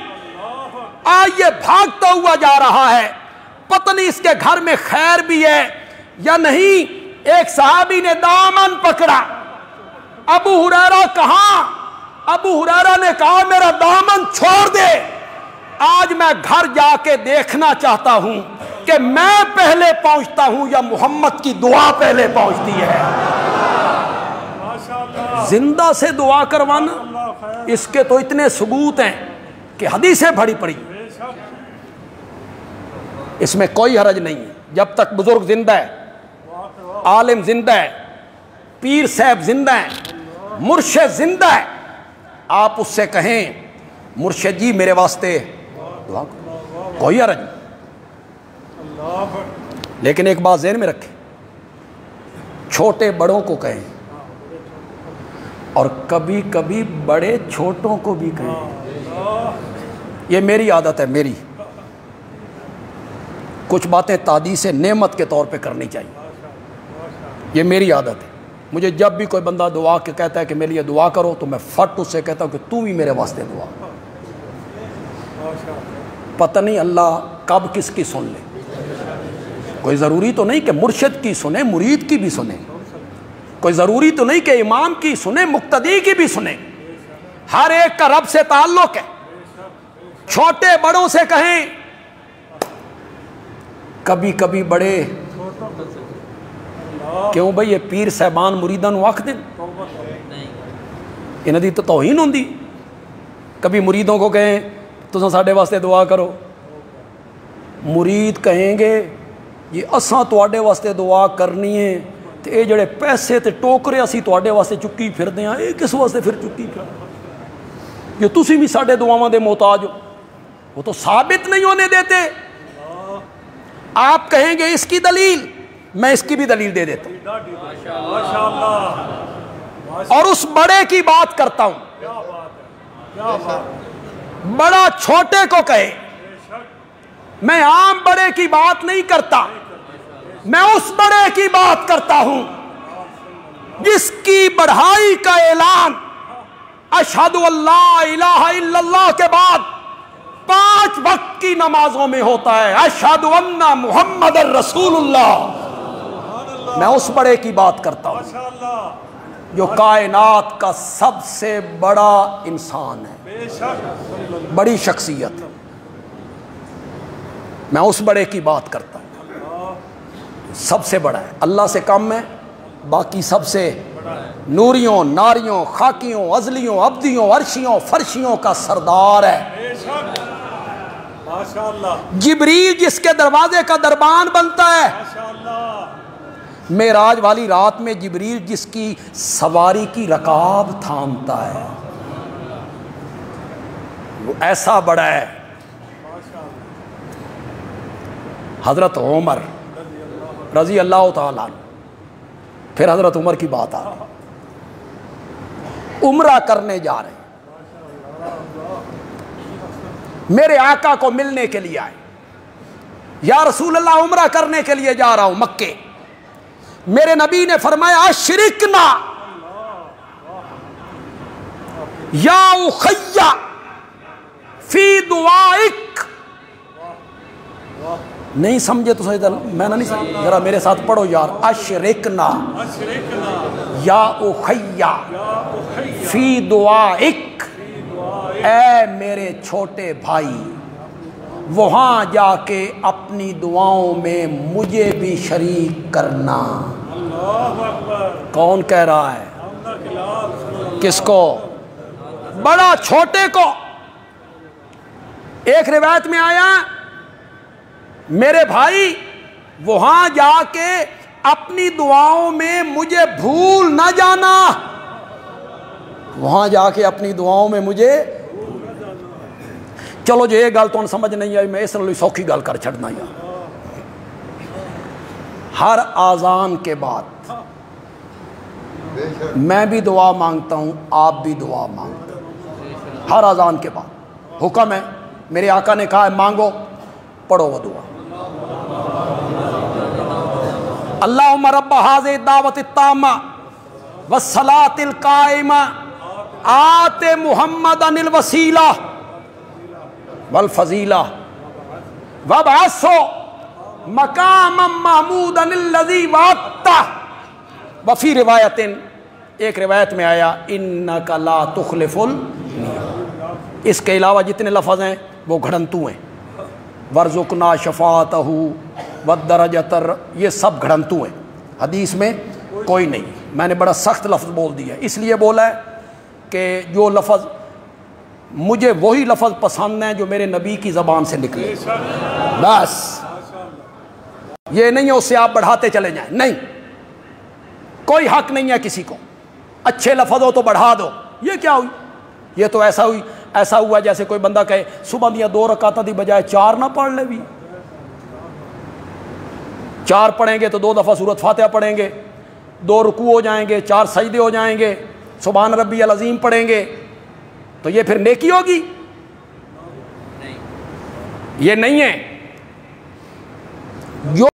آج یہ بھاگتا ہوا جا رہا ہے، پتہ نہیں اس کے گھر میں خیر بھی ہے یا نہیں۔ ایک صحابی نے دامن پکڑا، ابو ہریرہ کہاں؟ ابو ہریرہ نے کہا میرا دامن چھوڑ دے، آج میں گھر جا کے دیکھنا چاہتا ہوں کہ میں پہلے پہنچتا ہوں یا محمد کی دعا پہلے پہنچتی ہے۔ زندہ سے دعا کروانا، اس کے تو اتنے ثبوت ہیں کہ حدیثیں بھری پڑی، اس میں کوئی حرج نہیں ہے۔ جب تک بزرگ زندہ ہے، عالم زندہ ہے، پیر صاحب زندہ ہے، مرشد زندہ ہے، آپ اس سے کہیں مرشد جی میرے واسطے دعا کرو، کوئی حرج نہیں۔ لیکن ایک بات ذہن میں رکھیں، چھوٹے بڑوں کو کہیں اور کبھی کبھی بڑے چھوٹوں کو بھی کہیں۔ یہ میری عادت ہے، میری کچھ باتیں تحدیث نعمت کے طور پہ کرنی چاہیے، یہ میری عادت ہے۔ مجھے جب بھی کوئی بندہ دعا کے کہتا ہے کہ میرے لیے دعا کرو تو میں فٹ اس سے کہتا ہوں کہ تو بھی میرے واسطے دعا کرو۔ پتہ نہیں اللہ کب کس کی سن لے، کوئی ضروری تو نہیں کہ مرشد کی سنے، مرید کی بھی سنے، کوئی ضروری تو نہیں کہ امام کی سنے، مقتدی کی بھی سنے، ہر ایک کا رب سے تعلق ہے۔ چھوٹے بڑوں سے کہیں، کبھی کبھی بڑے کیوں بھئی یہ پیر صاحبان مریدان وقت دیں، انہاں دی تو توہین ہوندی. کبھی مریدوں کو کہیں تساں ساڈے واسطے دعا کرو, مرید کہیں گے جی اساں تواڈے واسطے دعا کرنی ہے تے اے جڑے پیسے تے ٹوکرے اسی تواڈے واسطے چکی پھردے ہاں, اے کس واسطے پھر چکی پھر جو تسی بھی ساڈے دعاواں دے محتاج ہو. وہ تو ثابت نہیں ہونے دیتے. آپ کہیں گے اس کی دلیل, میں اس کی بھی دلیل دے دیتا ہوں, اور اس بڑے کی بات کرتا ہوں. بڑا چھوٹے کو کہے, میں عام بڑے کی بات نہیں کرتا, میں اس بڑے کی بات کرتا ہوں جس کی بڑھائی کا اعلان اشہد اللہ الہ الا اللہ کے بعد 5 وقت کی نمازوں میں ہوتا ہے, اشہد ان محمد الرسول اللہ. میں اس بڑے کی بات کرتا ہوں جو کائنات کا سب سے بڑا انسان ہے, بڑی شخصیت. میں اس بڑے کی بات کرتا ہوں, سب سے بڑا ہے, اللہ سے کم ہے, باقی سب سے نوریوں, ناریوں, خاکیوں, ازلیوں, ابدیوں, عرشیوں, فرشیوں کا سردار ہے. جبریل جس کے دروازے کا دربان بنتا ہے, معراج والی رات میں جبریل جس کی سواری کی رکاب تھامتا ہے, وہ ایسا بڑا ہے. حضرت عمر رضی اللہ تعالیٰ عنہ, پھر حضرت عمر کی بات آ رہی, عمرہ کرنے جا رہے ہیں, میرے آقا کو ملنے کے لیے آئے, یا رسول اللہ عمرہ کرنے کے لیے جا رہا ہوں مکے. میرے نبی نے فرمایا اشرکنا یا اخی فی دعائک. نہیں سمجھے تو صحیح, میں نہ نہیں سمجھے, ذرا میرے ساتھ پڑھو یار. اشرکنا یا اخی فی دعائک, اے میرے چھوٹے بھائی وہاں جا کے اپنی دعاؤں میں مجھے بھی شریک کرنا. کون کہہ رہا ہے؟ کس کو؟ بڑا چھوٹے کو. ایک روایت میں آیا میرے بھائی وہاں جا کے اپنی دعاؤں میں مجھے بھول نہ جانا, وہاں جا کے اپنی دعاؤں میں مجھے. چلو جو یہ گل تو سمجھ نہیں آئی, میں اس لیے سوکھی گل کر چھڑنا. یا ہر آذان کے بعد میں بھی دعا مانگتا ہوں, آپ بھی دعا مانگتے ہیں. ہر آذان کے بعد حکم ہے, میرے آقا نے کہا ہے مانگو, پڑھو وہ دعا. اللہم رب ھذہ الدعوۃ التامہ والصلاۃ القائمہ آت محمدا الوسیلہ والفضیلہ وابعثہ مقاما محمودا الذی وعدتہ. وفی روایت, ایک روایت میں آیا انک لا تخلف المیعاد. اس کے علاوہ جتنے لفظ ہیں وہ گھڑنتو ہیں. ورزقنا شفاعتہ والدرجۃ, یہ سب گھڑنتو ہیں, حدیث میں کوئی نہیں. میں نے بڑا سخت لفظ بول دیا, اس لیے بولا ہے کہ جو لفظ مجھے وہی لفظ پسند ہیں جو میرے نبی کی زبان سے نکلے, بس. یہ نہیں ہے اس سے آپ بڑھاتے چلے جائیں, نہیں, کوئی حق نہیں ہے کسی کو. اچھے لفظ ہو تو بڑھا دو. یہ کیا ہوئی؟ یہ تو ایسا ہوا جیسے کوئی بندہ کہے صبح دیا 2 رکعتاں دی بجائے 4 نہ پڑھ لے بھی. 4 پڑھیں گے تو 2 دفعہ سورۃ فاتحہ پڑھیں گے, 2 رکوع ہو جائیں گے, 4 سجدے ہو جائیں گے, سبحان ربی العظیم پڑھیں گے, تو یہ پھر نیکی ہوگی؟ یہ نہیں ہے. جو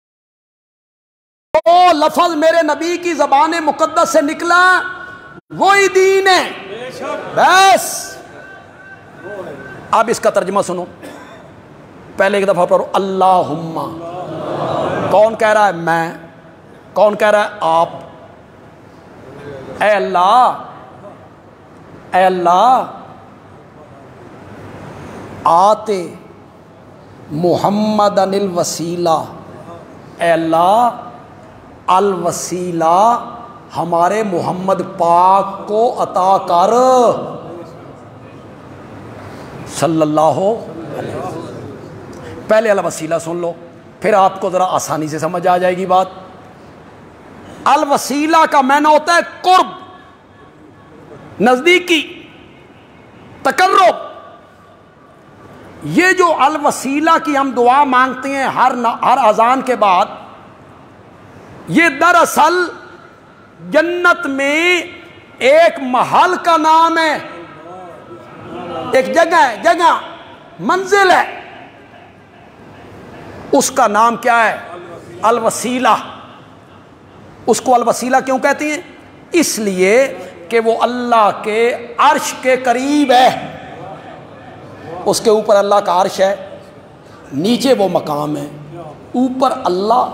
لفظ میرے نبی کی زبان مقدس سے نکلا وہی دین ہے, بس. اب اس کا ترجمہ سنو, پہلے ایک دفعہ پڑھو اللہم. کون کہہ رہا ہے؟ میں. کون کہہ رہا ہے؟ آپ. اے اللہ, اے اللہ آتے محمد الوسیلہ, اے اللہ الوسیلہ ہمارے محمد پاک کو عطا کر صلی اللہ علیہ وسلم۔ پہلے الوسیلہ سن لو، پھر آپ کو ذرا آسانی سے سمجھ آ جائے گی بات۔ الوسیلہ کا معنی ہوتا ہے قرب، نزدیکی، تقرب۔ یہ جو الوسیلہ کی ہم دعا مانگتے ہیں ہر اذان کے بعد، یہ دراصل جنت میں ایک محل کا نام ہے، ایک جگہ منزل ہے، اس کا نام کیا ہے؟ الوسیلہ۔ اس کو الوسیلہ کیوں کہتے ہیں؟ اس لیے کہ وہ اللہ کے عرش کے قریب ہے، اس کے اوپر اللہ کا عرش ہے، نیچے وہ مقام ہے، اوپر اللہ،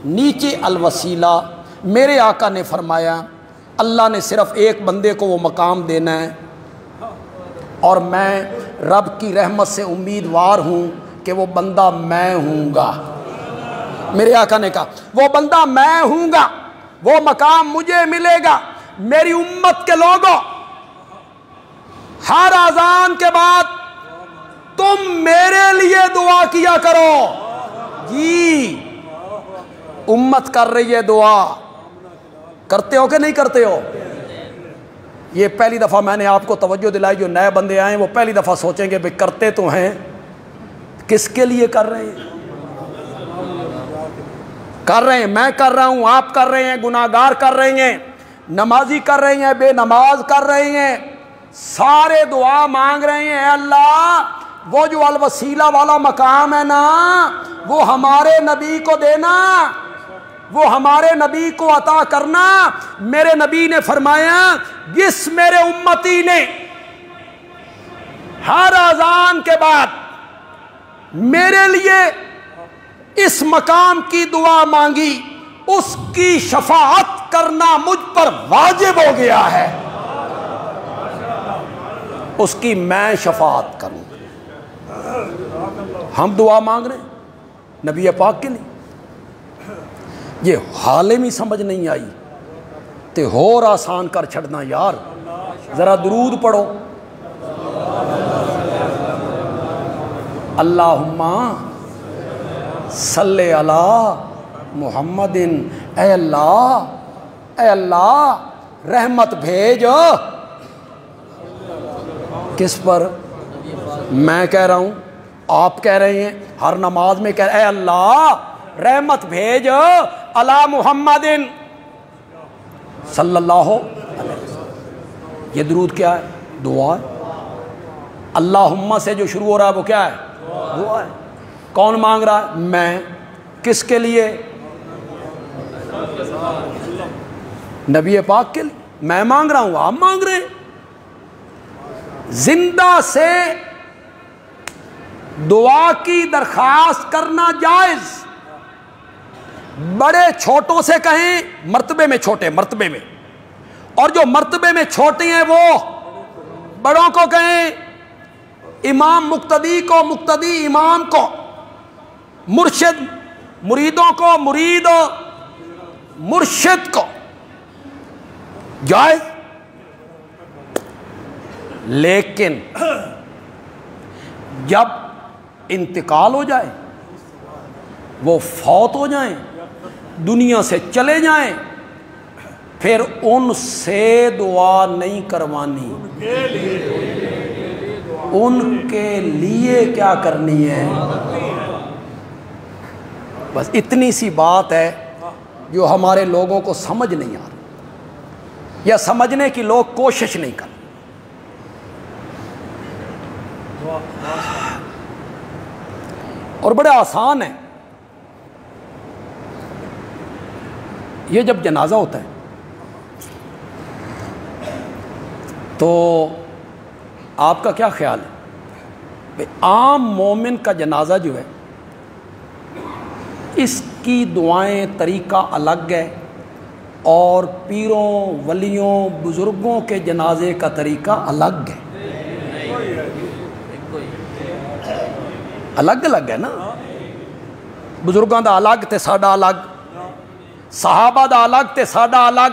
نیچے الوسیلہ۔ میرے آقا نے فرمایا اللہ نے صرف ایک بندے کو وہ مقام دینا ہے، اور میں رب کی رحمت سے امیدوار ہوں کہ وہ بندہ میں ہوں گا۔ میرے آقا نے کہا وہ بندہ میں ہوں گا، وہ مقام مجھے ملے گا۔ میری امت کے لوگوں، ہر اذان کے بعد تم میرے لیے دعا کیا کرو۔ جی امت کر رہی ہے دعا، کرتے ہو کہ نہیں کرتے ہو؟ یہ پہلی دفعہ میں نے آپ کو توجہ دلائی، جو نئے بندے آئے وہ پہلی دفعہ سوچیں گے بھئی کرتے تو ہیں، کس کے لیے کر رہے ہیں؟ کر رہے ہیں، میں کر رہا ہوں، آپ کر رہے ہیں، گناہگار کر رہے ہیں، نمازی کر رہے ہیں، بے نماز کر رہے ہیں، سارے دعا مانگ رہے ہیں۔ اے اللہ وہ جو الوسیلہ والا مقام ہے نا، وہ ہمارے نبی کو دینا، وہ ہمارے نبی کو عطا کرنا۔ میرے نبی نے فرمایا جس میرے امتی نے ہر اذان کے بعد میرے لیے اس مقام کی دعا مانگی، اس کی شفاعت کرنا مجھ پر واجب ہو گیا ہے، اس کی میں شفاعت کروں۔ ہم دعا مانگ رہے ہیں نبی پاک کے لیے، یہ حالے میں سمجھ نہیں آئی تے اور آسان کر چھڑنا یار۔ ذرا درود پڑھو، اللہم صلی علی محمد۔ اے اللہ رحمت بھیج، کس پر؟ میں کہہ رہا ہوں، آپ کہہ رہے ہیں، ہر نماز میں کہہ رہے ہیں اے اللہ رحمت بھیج علی محمد صلی اللہ علیہ وسلم۔ یہ درود کیا ہے؟ دعا ہے۔ اللہم سے جو شروع ہو رہا ہے وہ کیا ہے؟ دعا ہے۔ کون مانگ رہا ہے؟ میں۔ کس کے لیے؟ نبی پاک کے لیے۔ میں مانگ رہا ہوں، آپ مانگ رہے ہیں۔ زندہ سے دعا کی درخواست کرنا جائز، بڑے چھوٹوں سے کہیں، مرتبے میں چھوٹے، مرتبے میں، اور جو مرتبے میں چھوٹے ہیں وہ بڑوں کو کہیں، امام مقتدی کو، مقتدی امام کو، مرشد مریدوں کو، مرید مرشد کو، جائز۔ لیکن جب انتقال ہو جائے، وہ فوت ہو جائیں، دنیا سے چلے جائیں، پھر ان سے دعا نہیں کروانی، ان کے لیے کیا کرنی ہے؟ بس اتنی سی بات ہے جو ہمارے لوگوں کو سمجھ نہیں آ رہی، یا سمجھنے کی لوگ کوشش نہیں کرتے۔ اور بڑے آسان ہے۔ یہ جب جنازہ ہوتا ہے تو آپ کا کیا خیال ہے؟ عام مومن کا جنازہ جو ہے اس کی دعائیں طریقہ الگ ہے، اور پیروں ولیوں بزرگوں کے جنازے کا طریقہ الگ ہے، الگ الگ ہے نا۔ بزرگاں دا الگ تے ساڈا الگ، صحابہ دا الگ تے ساڈا الگ،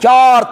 4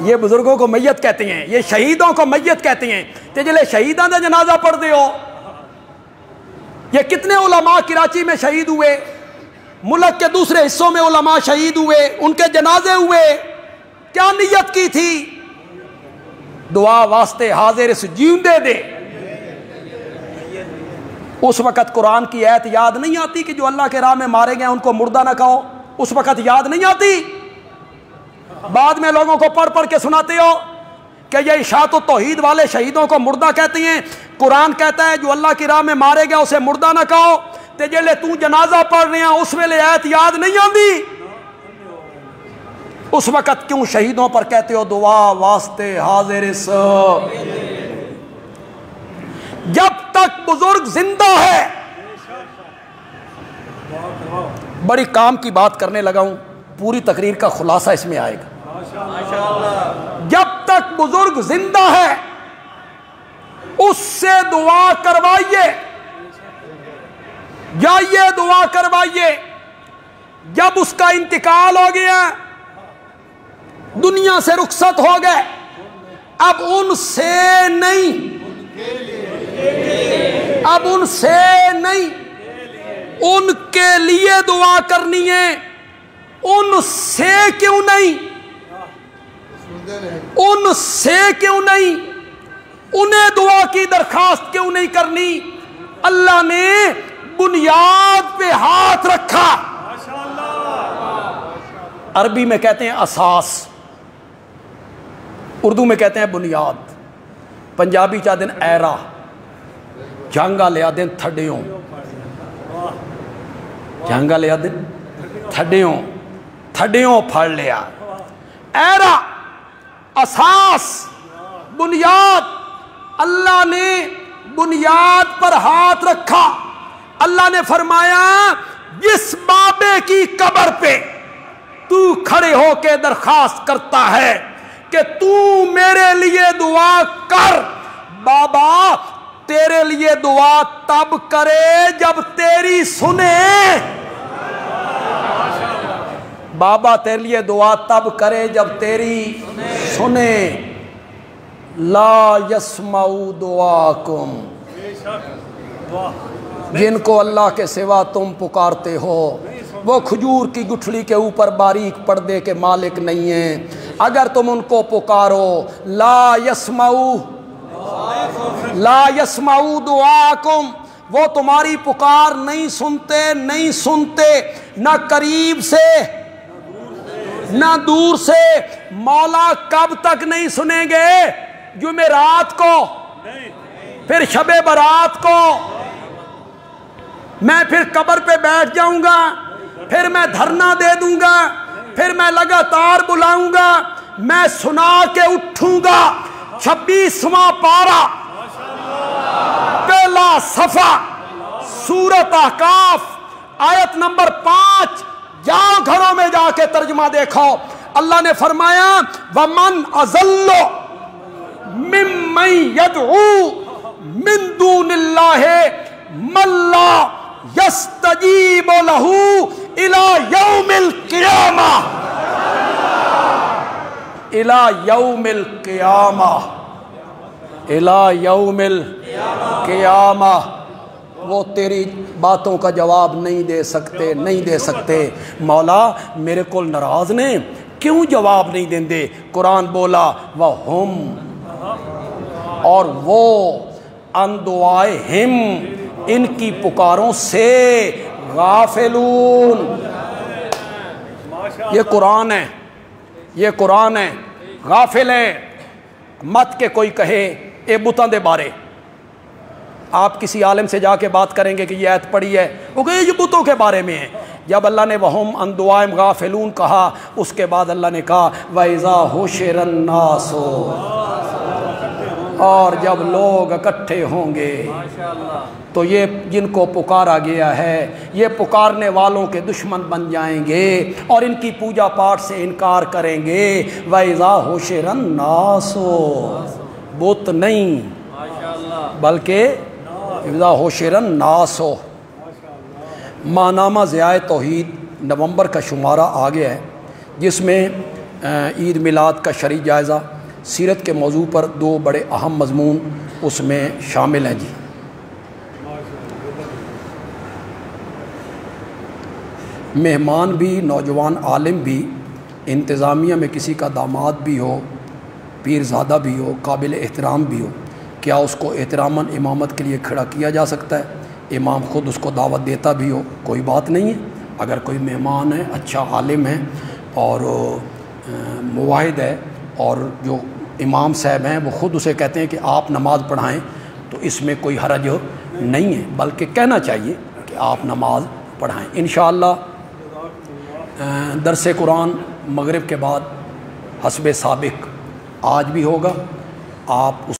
یہ بزرگوں کو میت کہتے ہیں، یہ شہیدوں کو میت کہتے ہیں۔ تے جلے شہیداں دا جنازہ پڑھ دے ہو، یہ کتنے علماء کراچی میں شہید ہوئے، ملک کے دوسرے حصوں میں علماء شہید ہوئے، ان کے جنازے ہوئے، کیا نیت کی تھی؟ دعا واسطے حاضر جیوندے دے۔ اس وقت قرآن کی آیت یاد نہیں آتی کہ جو اللہ کے راہ میں مارے گئے ان کو مردہ نہ کہو؟ اس وقت یاد نہیں آتی؟ بعد میں لوگوں کو پڑھ پڑھ کے سناتے ہو کہ یہ اشاعت و توحید والے شہیدوں کو مردہ کہتے ہیں، قرآن کہتا ہے جو اللہ کی راہ میں مارے گیا اسے مردہ نہ کہو، تے جلے تو جنازہ پڑھ رہے ہیں اس ویلے آیت یاد نہیں آتی؟ اس وقت کیوں شہیدوں پر کہتے ہو دعا واسطے حاضر سو؟ جب تک بزرگ زندہ ہے، بڑی کام کی بات کرنے لگا ہوں، پوری تقریر کا خلاصہ اس میں آئے گا۔ جب تک بزرگ زندہ ہے اس سے دعا کروائیے، جائیے دعا کروائیے۔ جب اس کا انتقال ہو گیا، دنیا سے رخصت ہو گئے، اب ان سے نہیں، اب ان سے نہیں، ان کے لیے دعا کرنی ہے۔ ان سے کیوں نہیں؟ ان سے کیوں نہیں؟ انہیں دعا کی درخواست کیوں نہیں کرنی؟ اللہ نے بنیاد پہ ہاتھ رکھا۔ عربی میں کہتے ہیں اساس، اردو میں کہتے ہیں بنیاد، پنجابی چاہ دن ایرا، جانگا لیا دن تھڈیوں، جانگا لیا دن تھڈیوں، تھڈیوں پھڑ لیا۔ ایرا، اساس، بنیاد، اللہ نے بنیاد پر ہاتھ رکھا۔ اللہ نے فرمایا جس بابے کی قبر پہ تو کھڑے ہو کے درخواست کرتا ہے کہ تو میرے لیے دعا کر، بابا تیرے لیے دعا تب کرے جب تیری سنے۔ بابا تیرے لیے دعا تب کرے جب تیری سنے۔ لا یسمعوا دعاکم، جن کو اللہ کے سوا تم پکارتے ہو وہ کھجور کی گٹھلی کے اوپر باریک پردے کے مالک نہیں ہیں۔ اگر تم ان کو پکارو، لا یسمعوا، لا یسمعوا دعاکم، وہ تمہاری پکار نہیں سنتے، نہیں سنتے، نہ قریب سے نہ دور سے۔ مولا کب تک نہیں سنیں گے؟ جمعرات کو، پھر شب برات کو میں پھر قبر پہ بیٹھ جاؤں گا، پھر میں دھرنا دے دوں گا، پھر میں لگاتار بلاؤں گا، میں سنا کے اٹھوں گا۔ 26واں پارہ، پہلا صفحہ، سورۃ احقاف، آیت نمبر 5، جاؤ گھروں میں جا کے ترجمہ دیکھو۔ اللہ نے فرمایا وَمَنْ أَضَلُّ مِمَّنْ يَدْعُو مِن دُونِ اللَّهِ مَن لَّا يَسْتَجِيبُ لَهُ إِلَى يَوْمِ الْقِيَامَةِ، إِلَى يَوْمِ الْقِيَامَةِ، إِلَى يَوْمِ الْقِيَامَةِ۔ وہ تیری باتوں کا جواب نہیں دے سکتے، نہیں دے سکتے۔ مولا میرے کو ناراض نے، کیوں جواب نہیں دیں دے؟ قرآن بولا وَهُمْ، اور وہ ان دعائہم، ان کی پکاروں سے، غافلون۔ یہ قرآن ہے، یہ قرآن ہے۔ غافل ہے مت کہ کوئی کہے اے بتاں دے بارے۔ آپ کسی عالم سے جا کے بات کریں گے کہ یہ آیت پڑھی ہے، وہ کہے یہ بتوں کے بارے میں ہے۔ جب اللہ نے وَهُمْ عَنْ دُعَائِهِمْ غَافِلُونَ کہا، اس کے بعد اللہ نے کہا وَإِذَا حُشِرَ النَّاسُ، اور جب لوگ اکٹھے ہوں گے تو یہ جن کو پکارا گیا ہے یہ پکارنے والوں کے دشمن بن جائیں گے اور ان کی پوجا پاٹ سے انکار کریں گے۔ وَإِذَا حُشِرَ النَّاسُ، بت نہیں بلکہ وَإِذَا حُشِرَ النَّاسُ۔ ماہنامہ ضیاء توحید نومبر کا شمارہ آ گیا ہے، جس میں عید میلاد کا شرعی جائزہ، سیرت کے موضوع پر 2 بڑے اہم مضمون اس میں شامل ہیں جی۔ مہمان بھی، نوجوان عالم بھی، انتظامیہ میں کسی کا داماد بھی ہو، پیرزادہ بھی ہو، قابل احترام بھی ہو، کیا اس کو احتراماً امامت کے لیے کھڑا کیا جا سکتا ہے؟ امام خود اس کو دعوت دیتا بھی ہو، کوئی بات نہیں ہے۔ اگر کوئی مہمان ہے، اچھا عالم ہے اور مواحد ہے، اور جو امام صاحب ہیں وہ خود اسے کہتے ہیں کہ آپ نماز پڑھائیں، تو اس میں کوئی حرج نہیں ہے، بلکہ کہنا چاہیے کہ آپ نماز پڑھائیں۔ انشاءاللہ درس قرآن مغرب کے بعد حسب سابق آج بھی ہوگا، آپ اس